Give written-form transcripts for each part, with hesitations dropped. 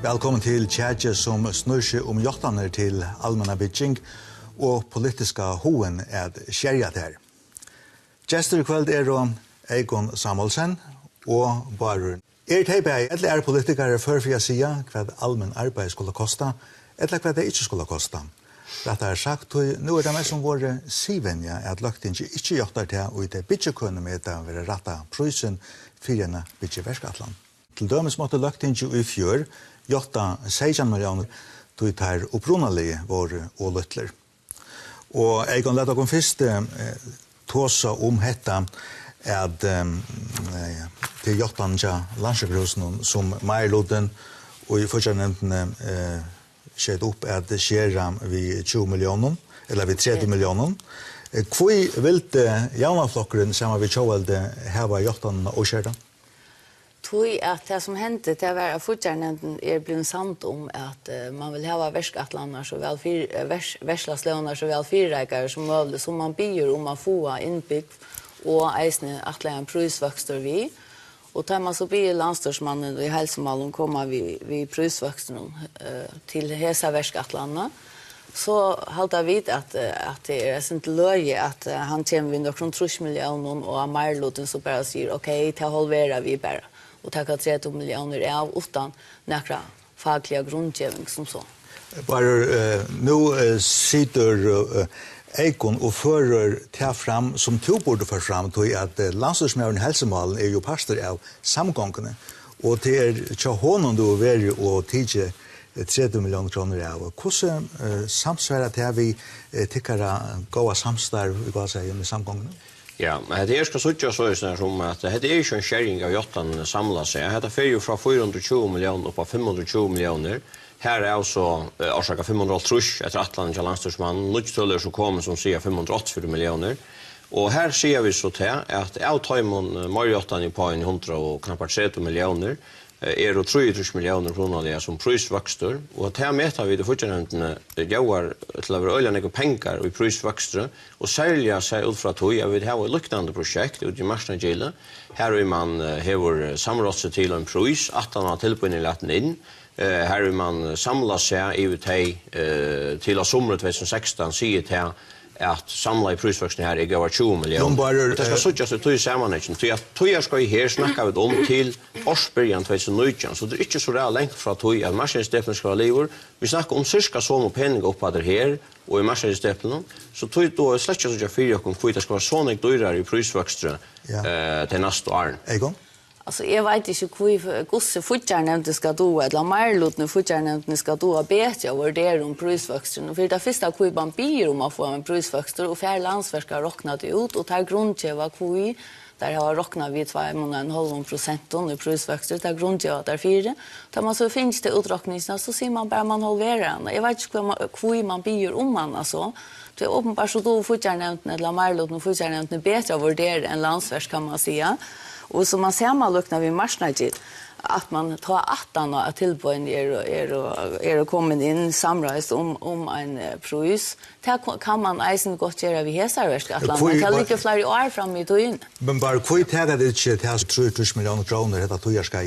Velkommen til Tjætje som snur seg om hjertene til allmänna bygging og politiska hoen skjerjat her. Gjester i kveld Egon Samuelsen og Barur. Teiberg, eller politikere før for jeg sier hva allmenn arbeid skulle kosta, eller hva det ikke skulle kosta. Dette sagt, nå det mest som våre sivenja at løgtinget ikke gjør til å det byggekønne med det være retta prøysen for en byggeverskatland. Til dømes måtte løgtinget i fjør gjorta 16 millioner til tar opprunalige våre og løtler. Og jeg kan lette dere først tåse om dette at til gjortanje landsjøkrosen som Meierloden og i fortjennentene skjedd opp at det skjer vi 20 millioner, eller vi 30 millioner. Hvor vil jaunaflokkeren sammen vi tjåvelde heva gjortene og skjerda? Tui at det som hendte til å være fortjernenten blitt sant om at man vil ha verskatlander så vel verslaslønner så vel fyrreikere som mulig, som man byr om å få innbygg og eisne at en prøysvøkster vi. Og tar man så byr landstørsmannen i helsemalen kommer vi prøysvøksteren til hesa verskatlander, så halda vi at det sent løye at han kommer vi nok 30 millioner og Meierloden så bare sier ok, til halverer vi bare. Og takka 30 millioner av utan nekra fagliga grundgivning som så. Bare nå sitter Eikon og fører til fram som to borde for fram til at landstyrsmøren helsemalen jo pastor av samgångene. Og til tja hånden du være og tidje 30 millioner kroner av. Hvordan samsvarer til vi tykkere gåa samstarv med samgångene? Ja, men det ska söka så är som att det är ju en sharing av jottan samla sig. Det är ju från 420 miljoner upp på 520 miljoner. Här är alltså orsaka 530 efter Atlanten landstyrsman, nuttuller som kommer som säger 584 miljoner. Och här ser vi så till att avtajmon marjottan i på 100 och knappt 30 miljoner. Det 33 miljoner kronor som prisväxter och att här mäter vi det fortfarande jobbar till att vara öliga pengar i prisväxter och sälja sig ut från att vi har ett liknande projekt ut i Marsnagila. Här är man har samrått till en pris att han har tillbörjning laten in. Här är man samla sig ut till sommaren 2016 säger till att samla i prisväxten här är över 20 miljoner. Det ska söka sig till sammanhanget. Så att toja ska ju här snacka vi om till årsbörjan 2019. Så det är inte så där långt från toja att marknadsstäppeln ska vara lever. Vi snackar om cirka så mycket pengar uppåt här och i marknadsstäppeln. Så toja då släcker så jag fyra och kvita ska vara så mycket dyrare i prisväxten till nästa år. Egon? Alltså jag vet inte hur fortjärnämnden ska do eller Meierloden fortjärnämnden ska do bättre och värdera om prisväxten. För det första hur man byr om att få en prisväxter och för landsverk har räknat ut och tar grundgeva hur där har räknat vi 2,5% i prisväxter där grundgeva där 4. Där man så finns det uträkningarna så ser man bara man halverar. Jag vet inte hur man byr om man alltså. Det är uppenbart så då fortjärnämnden eller Meierloden fortjärnämnden bättre att värdera än landsverk kan man säga. Och som man ser man luknar vid marsnagit att man tar 18 och att tillbörjen är kommit in samråd om en pris. Det kan man eisen gott göra vid hesarverskatland. Man kan lika flera år fram i tog. Men bara hur tägar det inte till 30 miljoner kronor detta tojarska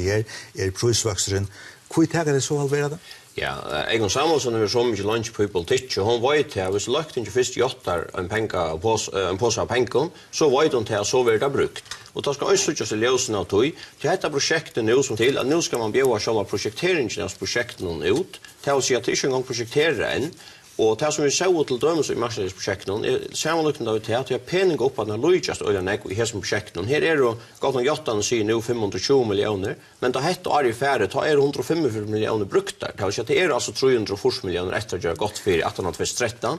prisväxten? Hur tägar det så halverade? Ja, Egon Samuelsen har så mycket lunch på politik och hon vet att hvis lagt inte först jottar en påse av pengar så vet hon till så blir det brukt. Och då ska också just lösen av tog till detta projektet nu som till att nu ska man bjuda själva projekteringen av projekten ut. Det vill säga att det inte en gång projektera än. Och det som vi såg till dömes i marknadsprojekten är sammanlukande till att jag penning upp att när lojast och den i hela projekten. Här är det gott och jottan säger nu 520 miljoner, men det hette är i färre tar 145 miljoner brukt där. Det vill säga att det är alltså 340 miljoner efter att göra gott för 1813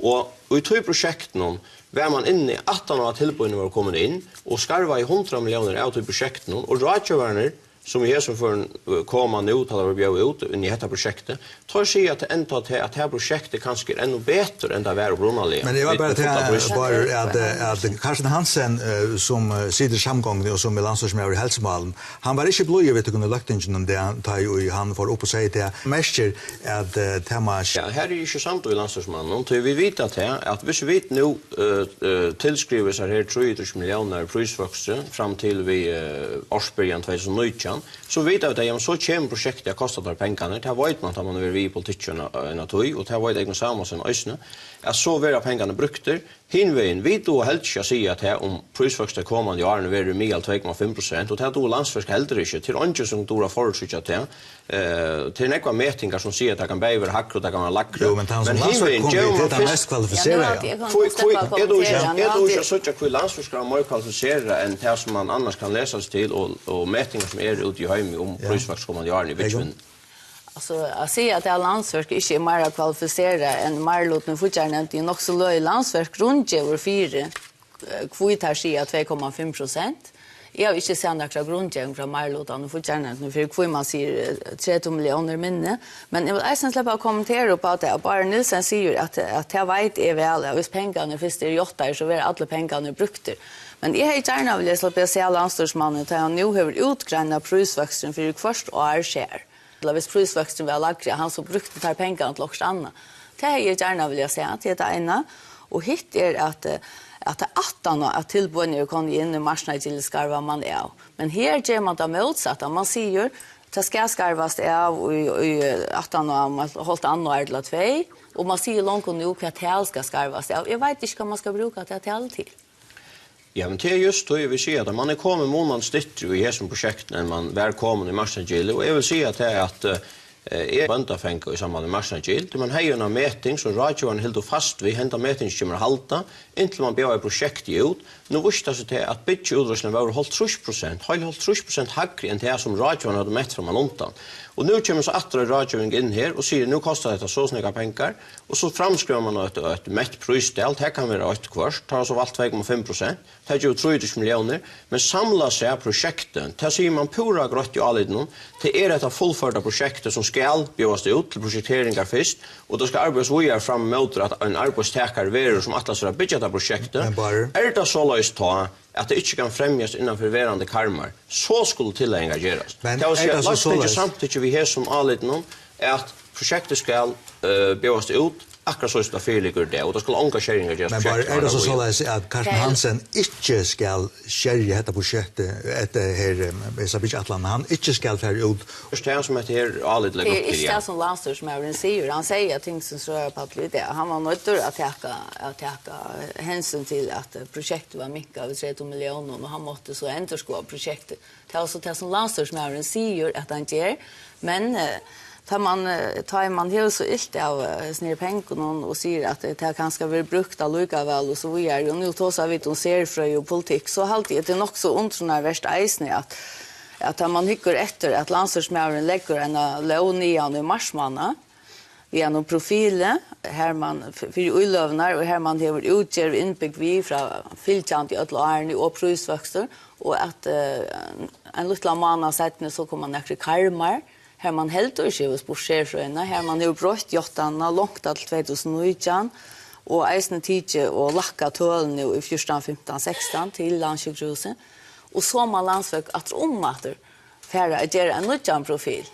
och i två projekten var man inne i 18 år tillbörjning var kommit in och skarva i 100 miljoner av till projekten och rådgivare som är som för komma nu till att bjuda ut in i detta projektet tar sig att ändå att det här projektet kanske är ännu bättre än det var Brunali. Men det var bara att Carsten Hansen som sitter samgång och som är landstyrsmöre i Helsemalen, han var inte blöj vet kunna lagt in den där han får upp och säga det mäster att tema. Ja, här är ju sant i landstyrsmannen och vi vet att hvis vi nu tillskriver så här 300 miljoner prisväxter fram till vi årsbörjan 2019 Jottan, så vet jag att jag så kommer projektet jag kostar de pengarna. Det vet man att man vill vi i politiken en att och det vet jag samma som ösna. Jag så vara pengarna brukter. Hinvägen vi då helt ska säga att här om prisväxten kommande år nu är det mer 2,5% och det då landsverk helt inte till andra som då förutsätter att till några mätningar som säger att det kan bli över hack och det kan vara lackra. Jo, men landsverk kommer till mest kvalificerade. Är då så att kvar landsverk ska mer kvalificerade än det som man annars kan läsa sig till och mätningar som är ute i hem om prisväxt kommande år i vilken. Alltså, jag ser att det är landsverk inte är mer kvalificerade än Marlotne fortfarande i nog så löj landsverk runt över 4 kvotar säger 2,5%. Jag har inte sett några grundgäng från Marlotne fortfarande för kvot man säger 30 miljoner minne. Men jag vill sen släppa kommentera på att det bara Nilsen säger att jag vet är väl att hvis pengarna finns det 8 så är alla pengarna brukter. Men jag har gärna vill släppa se landstorsmannen att han nu har utgräna prisväxten för först år skär. Eller hvis prisväxten var lagre, han så brukte tar pengarna till också annat. Det har jag gärna vill säga till det ena. Och hitt att det 18 att tillbörna kan in i marknaden till skarva man är. Men här ger man det motsatta. Man säger det ska skarvas av i 18 år, man har hållit annor eller 2. Och man säger långt nu att det ska skarvas av. Jag vet inte vad man ska bruka det till. Ja, men det är just det vi ser att man är kommit månad stittre i som projekt när man välkommen i Marsangil och jag vill säga att det är att är vantafänka i samband med Marsangil. Man har ju en mätning så radioen helt fast vi hämtar mätningsskimmer halta intill man börjar projekt ut. Nu visste så det att bitch utrustningen var hållt 30%, hållt 30% högre än det som radioen hade mätt från undan. Och nu kommer så att radioen in här och säger nu kostar det så snäga pengar och så framskriver man ett mätt prisdel. Det kan vara ett kvart, tar så valt 2,5%. Det är ju 30 miljoner, men samlar sig projekten. Det säger man pura grått i allidnum. Det är ett fullförda projektet som ska björas ut till projekteringar först och då ska arbetsvågar fram mot att en arbetstagare verer som atlas för att bygga det projektet. Är det så löst ta att det inte kan främjas innanför verande karmar. Så skulle tillägningar göras. Men det är det så löst? Samtidigt vi har som allidnum är att projektet ska björas ut akkurat så det föreligger det och då skulle engageringar göras. Men bara är det så att Carsten Hansen inte ska skärja detta projektet efter här Isabel Atlan han inte ska föra ut. Det är som att det är alldeles gott. Det är inte som landstorsmävren säger. Han säger att ting som rör på lite. Han var nöjd att täcka hänsyn till att projektet var mycket av 30 miljoner och han måste så ändra projektet. Det är alltså det som landstorsmävren säger att han gör. Men tar man helt så illt av snir pengarna och säger att det kanske vill bruka lika väl och så vidare. Och nu tar vi om serfröj och politik så alltid det är nog så ontrona värst eisne att man hycker efter att landstorsmävren lägger en lånian i marsmanna via någon profil här man för ullövnar och här man har utger inbygg vi från fylkant i ödlarni och prisväxter och att en liten månad sedan så kommer man efter karmar. Här man helt och skivs på chefröna, här man har brått jottarna långt till 2019 och eisne tidje och lacka töl nu i 14, 15, 16 till landsjukhuset. Och så man landsverk att ommater färra att göra en nödjan profil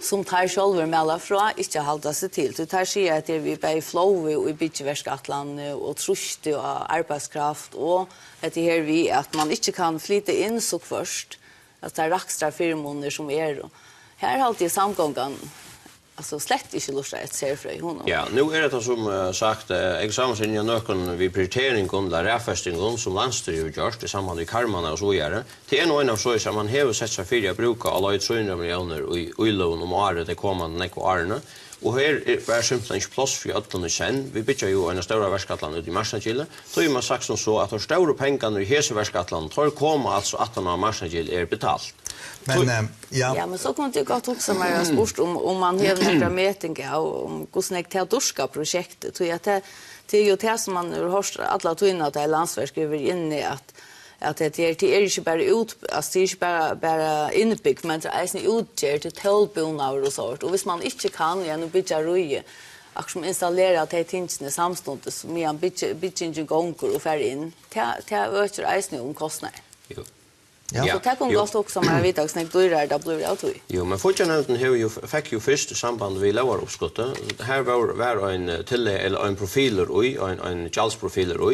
som tar själva mellan från inte halda sig till. Så tar sig att det vi bär flow och i bytjeverskatland och trust och arbetskraft och att det här vi att man inte kan flytta in så först. Att det är rakstra firmoner som är då. Här har alltid samgången alltså slett inte lust att se för honom. Ja, nu är det som sagt examensinja nöken vid prioriteringen eller räfästingen som landstyret görs i samband med karmarna och så vidare. Det är nog en av så att man har sett sig för att bruka alla 300 miljoner i ullån om året det kommande nekva årene. Och här är simpelthen inte plats för ödlande sen. Vi bygger ju en stora verkskatland ut i Marsangille. Då är man sagt som så att de stora pengarna i hese verkskatland tar komma alltså att de av Marsangille är betalt. Men ja, men så kan det gott också med sport om man har några mätningar om hur snägt det durska projektet. Så att det är ju det som man har alla tunna till landsverk över inne att det är inte bara ut alltså det är inte bara inbyggt men det är inte utgör till tölbonar och sånt och hvis man inte kan ja nu bygga röje som installera det tingene samstundes som en bygga gånger och fär in det ökar inte omkostnader. Ja, så det kan gott också med vidtagsnäck dyrare det blir det. Jo, men fortfarande har ju fick ju först i samband med lovaruppskottet. Här var en till eller en profiler och en Charles profiler och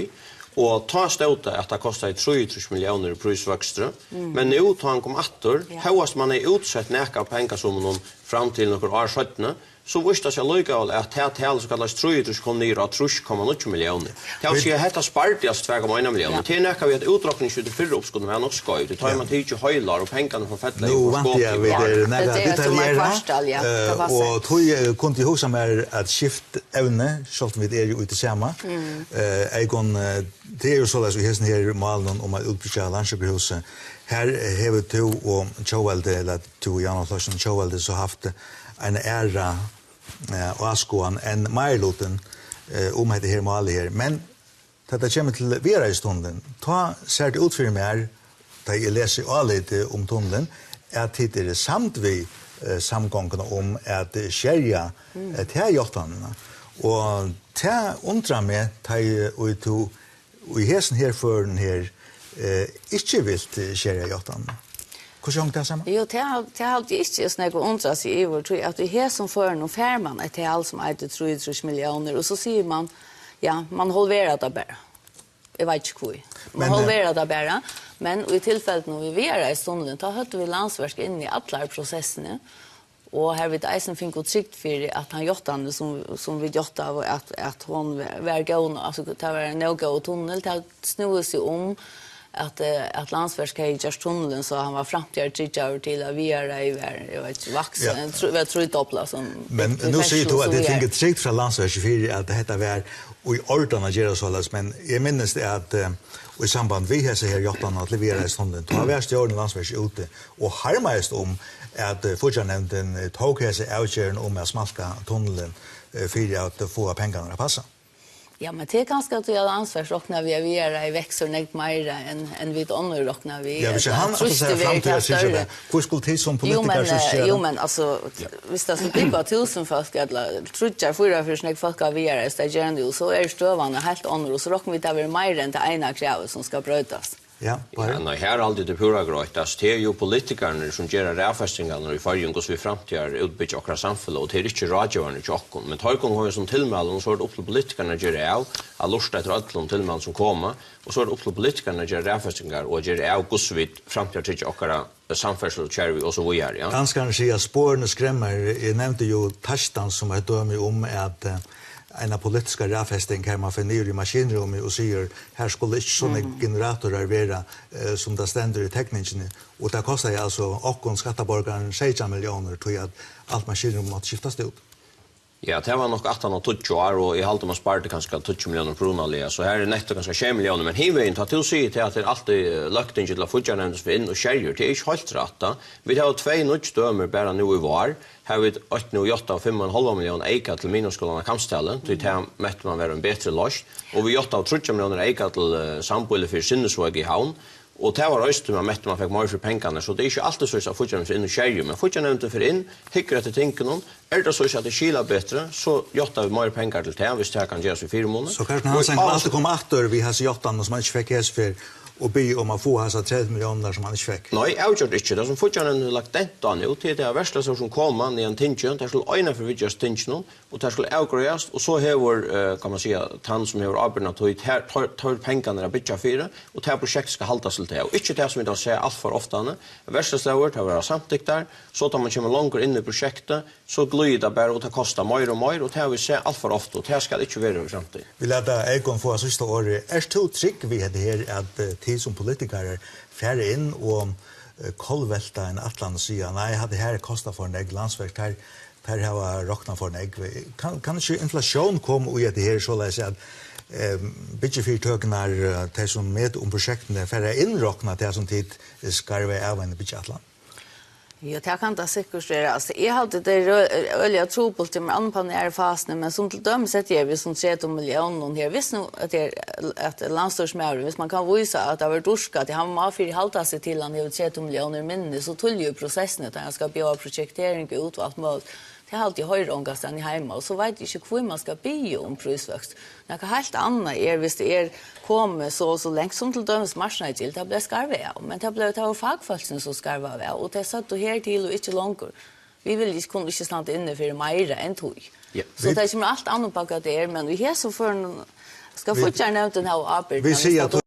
Och ta ståta att det kostar 33 miljoner i prisväxter. Men nu tar han kom attor, hövast man är utsatt näka pengar som någon fram till några år 17. Så visste jag lika att det här så kallas 33 kom ner att 3,8 miljoner. Det har sig hetta spartias 2,1 miljoner. Det näka vi att uträkning skulle för uppskott med något skoj. Det tar man tid ju höjlar och pengarna för fettla i skåp. Nu väntar jag vid näga detaljerna. Och tror kunde husa mer att skift ävne så vi är ju ute samma. Egon det är ju så att vi har här malen om att utbygga landsbygdshuset. Här har vi to och Chowelde eller to Jan Larsson Chowelde så haft en ära och askoan en majloten om det här mal här. Men det kommer till vara i stunden. Ta ser det ut för mig där jag läser lite om tunneln att det är samt vi samgångarna om att skärja till hjortarna. Och ta undra mig och i hästen här för den här inte vill skärja hjortarna. Hur sjönk det sammen? Jo, det har ikke snakket undret seg i vår, at vi har som før noen færmann til alt som er til 33 miljoner, og så sier man, ja, man halverer det bare. Jeg vet ikke hvor. Man halverer det bare, men i tilfellet når vi er i stunden, da høtte vi landsverk inn i alle prosessene, og her vil Eisen finne trygt for at han gjort han som vi gjort av, at hun var gående, altså det var en no-go tunnel, det snur seg om, att landsverket just tunneln så han var framtida tjejor till att vi är i jag vet vuxen vi tror dubbla som men nu ser du att det finns ett tryck från landsverket för att det heter var och i ordarna gör så alltså men jag minns det att och i samband vi har så här jottan att leverera i stunden då har vi stjärn landsverket ute och harmast om att fortjänsten tog här sig outgören om att smalka tunneln för att få pengarna att passa. Ja, men det är ganska att jag ansvarsrocknar vi är i växer nägt mer än vi andra rocknar vi. Ja, men han att säga fram till att säga hur skulle det som politiker så säga? Jo, men alltså visst det skulle bli 1000 folk eller trutjar för snägg folk av vi är så gärna så är stövande helt andra så rockar vi där vi mer än det ena kravet som ska brötas. Ja, nej, här alltid det pura gröt. Det är ju politikerna som gör rävfästingarna i förrjung och så vi framtida utbygga och samhälle och det är inte radioarna i tjockon. Men tar har ju som tillmälen så är det upp till politikerna att göra av att lusta efter alla tillmälen som kommer och så är det upp till politikerna att göra rävfästingar och göra av hur vi framtida tycker och samfärsel och kärvi och så vidare. Ja. Ganska säga spåren skrämmer. Jag nämnde ju Tarstan som har dömt om att en politiska rävfästing kan man finna i maskinrummet och säger här skulle inte sådana generatorer vara som det ständer i tekniken. Och det kostar alltså och skattaborgaren 16 miljoner tror jag att allt maskinrum måste skiftas ut. Ja, det var nog 18 och 20 år och i halvt man sparade kanske 20 miljoner kronor så här är netto kanske 20 miljoner men här vill ta till sig till att det alltid lagt in till att fortjänst för in och skärjer det är inte helt rätt. Vi har två nödströmmar bara nu i var. Här vid 8,8 och 5,5 miljoner eka till minusskolan kampställen till det mätte man vara en bättre lås och vi 8,3 miljoner eka till samboende för sinnesväg i havn. Och det var just man mätte man fick mer för pengarna så det är inte alltid så att fortsätta för in och skärja men fortsätta för in hickar att tänka någon är det så att det skila bättre så jotta vi mer pengar till det visst det kan göras i 4 månader. Så kanske han sen alltid kommer efter vi har så jottan som man inte fick häs för och be om att få hans 30 miljoner som han inte fick. Nej, jag gjorde inte det som fortfarande lagt dent an ut till det värsta som kommer i en tingen där skulle ena för vidjas tingen och där skulle avgräs och så har kan man säga tant som har arbetat tar pengarna att bygga för och det här projektet ska hållas till det och inte det som vi då säger allt för ofta. Värsta stället har varit samtidigt där så att man kommer långt in i projektet så glöda bara och det kostar mer och mer och det har vi sett allt för ofta och det ska inte vara i framtiden. Vi låter Egon få sista året. Är det trick vi det här att som politiker färre in och kolvälta en atlan och säga nej, det här kostar för en ägg landsverk här har rocknat för en ägg. Kan inte inflation komma och det här så att säga att budgetfyrtöknar det som med om projekten färre inrocknat det som tid ska vara av en budgetlan? Ja, det kan det säkert vara. Alltså, jag hade det öliga trobult med anpassningar fasen, men som till dömes att vi som 13 miljoner här. Visst nu att landstorsmävre, hvis man kan visa att det har varit orskat, det har man för halta sig till han har 13 miljoner minne, så tull ju processen att han ska bygga projektering ut och allt möjligt. Det har alltid höjre ångastan i hemma, och så vet inte hur man ska bygga om prisväxt. Något helt annat hvis det kommer så länge som till dömes marsna till, det blir skarva av. Men det var fagfolksen som skarva av, och det satt här till och inte långt. Vi vill kunna inte stanna inne för mer än tog. Ja. Så det är som allt annat på det men vi har så för Ska fortsätta nämnt den här arbetet. Vi ser att